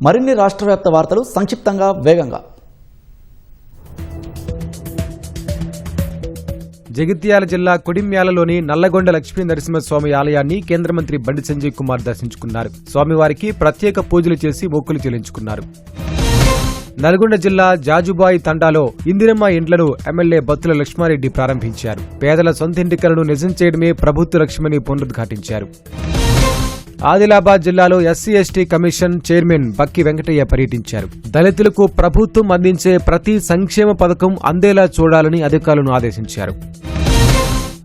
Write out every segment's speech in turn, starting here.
మరిన్ని రాష్ట్ర వ్యాప్త వార్తలు సంక్షిప్తంగా వేగంగా. జగిత్యాల జిల్లా కొడిమ్యాలలోని నల్లగొండ లక్ష్మీ నరసింహస్వామి ఆలయాన్ని కేంద్ర మంత్రి బండి సంజయ్ కుమార్ దర్శించుకున్నారు. స్వామివారికి ప్రత్యేక పూజలు చేసి మొక్కులు చెల్లించుకున్నారు. నల్గొండ జిల్లా జాజుబాయి తండాలో ఇందిరమ్మ ఇండ్లను ఎమ్మెల్యే బత్తుల లక్ష్మారెడ్డి ప్రారంభించారు. పేదల సొంత ఇంటికలను నిజం చేయడమే ప్రభుత్వ లక్ష్యమని పునరుద్ఘాటించారు. ఆదిలాబాద్ జిల్లాలో ఎస్సీ ఎస్టీ కమిషన్ చైర్మన్ బక్కి వెంకటయ్య పర్యటించారు. దళితులకు ప్రభుత్వం అందించే ప్రతి సంక్షేమ పథకం అందేలా చూడాలని అధికారులను ఆదేశించారు.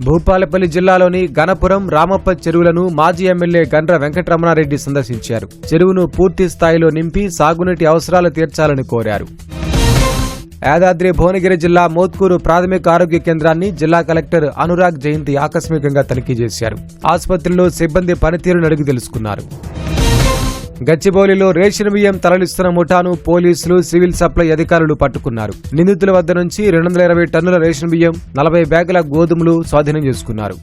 భూపాలపల్లి జిల్లాలోని గణపురం రామప్ప చెరువులను మాజీ ఎమ్మెల్యే గండ్ర వెంకటరమణారెడ్డి సందర్శించారు. చెరువును పూర్తి స్థాయిలో నింపి సాగునీటి అవసరాలు తీర్చాలని కోరారు. యాదాద్రి భువనగిరి జిల్లా మోత్కూరు ప్రాథమిక ఆరోగ్య కేంద్రాన్ని జిల్లా కలెక్టర్ అనురాగ్ జయంతి ఆకస్మికంగా తనిఖీ చేశారు. ఆసుపత్రిలో సిబ్బంది పనితీరును అడిగి తెలుసుకున్నారు. గచ్చిబౌలిలో రేషన్ బియ్యం తరలిస్తున్న ముఠాను పోలీసులు, సివిల్ సప్లై అధికారులు పట్టుకున్నారు. నిందితుల వద్ద నుంచి 220 టన్నుల రేషన్ బియ్యం, 40 బ్యాగుల గోధుమలు స్వాధీనం చేసుకున్నారు.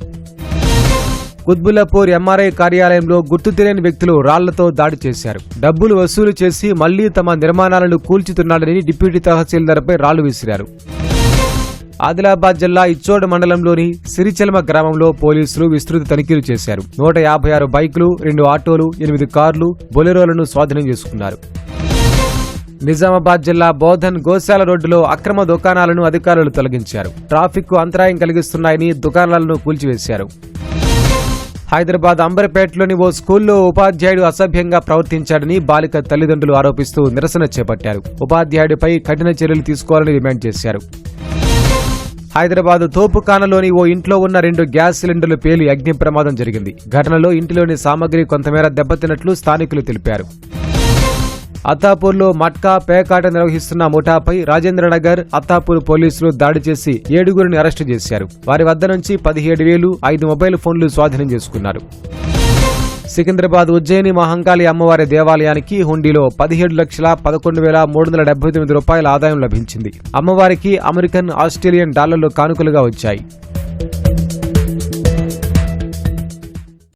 కుత్బుల్లాపూర్ ఎంఆర్ఐ కార్యాలయంలో గుర్తు తెలియని వ్యక్తులు రాళ్లతో దాడి చేశారు. డబ్బులు వసూలు చేసి మళ్లీ తమ నిర్మాణాలను కూల్చుతున్నాడని డిప్యూటీ తహసీల్దార్పై రాళ్లు విసిరారు. ఆదిలాబాద్ జిల్లా ఇచ్చోడ మండలంలోని సిరిచెలమ గ్రామంలో పోలీసులు విస్తృత తనిఖీలు చేశారు. 156 బైకులు, 2 ఆటోలు, 8 కార్లు, బొలెరోలను స్వాధీనం చేసుకున్నారు. నిజామాబాద్ జిల్లా బోధన్ గోశాల రోడ్డులో అక్రమ దుకాణాలను అధికారులు తొలగించారు. ట్రాఫిక్ కు అంతరాయం కలిగిస్తున్నాయని దుకాణాలను కూల్చివేశారు. హైదరాబాద్ అంబర్పేటలోని ఓ స్కూల్లో ఉపాధ్యాయుడు అసభ్యంగా ప్రవర్తించాడని బాలిక తల్లిదండ్రులు ఆరోపిస్తూ నిరసన చేపట్టారు. ఉపాధ్యాయుడిపై కఠిన చర్యలు తీసుకోవాలని డిమాండ్ చేశారు. హైదరాబాద్ తోపుఖానలోని ఓ ఇంట్లో ఉన్న 2 గ్యాస్ సిలిండర్లు పేలి అగ్ని ప్రమాదం జరిగింది. ఘటనలో ఇంటిలోని సామగ్రి కొంతమేర దెబ్బతిన్నట్లు స్థానికులు తెలిపారు. అత్తాపూర్లో మట్కా పేకాట నిర్వహిస్తున్న ముఠాపై రాజేంద్రనగర్, అత్తాపూర్ పోలీసులు దాడి చేసి 7గురిని అరెస్టు చేశారు. వారి వద్ద నుంచి 17,000, 5 మొబైల్ ఫోన్లు స్వాధీనం చేసుకున్నారు. సికింద్రాబాద్ ఉజ్జయిని మహంకాళి అమ్మవారి దేవాలయానికి హుండీలో 17,11,379 రూపాయల ఆదాయం లభించింది. అమ్మవారికి అమెరికన్, ఆస్ట్రేలియన్ డాలర్లు కానుకలుగా వచ్చాయి.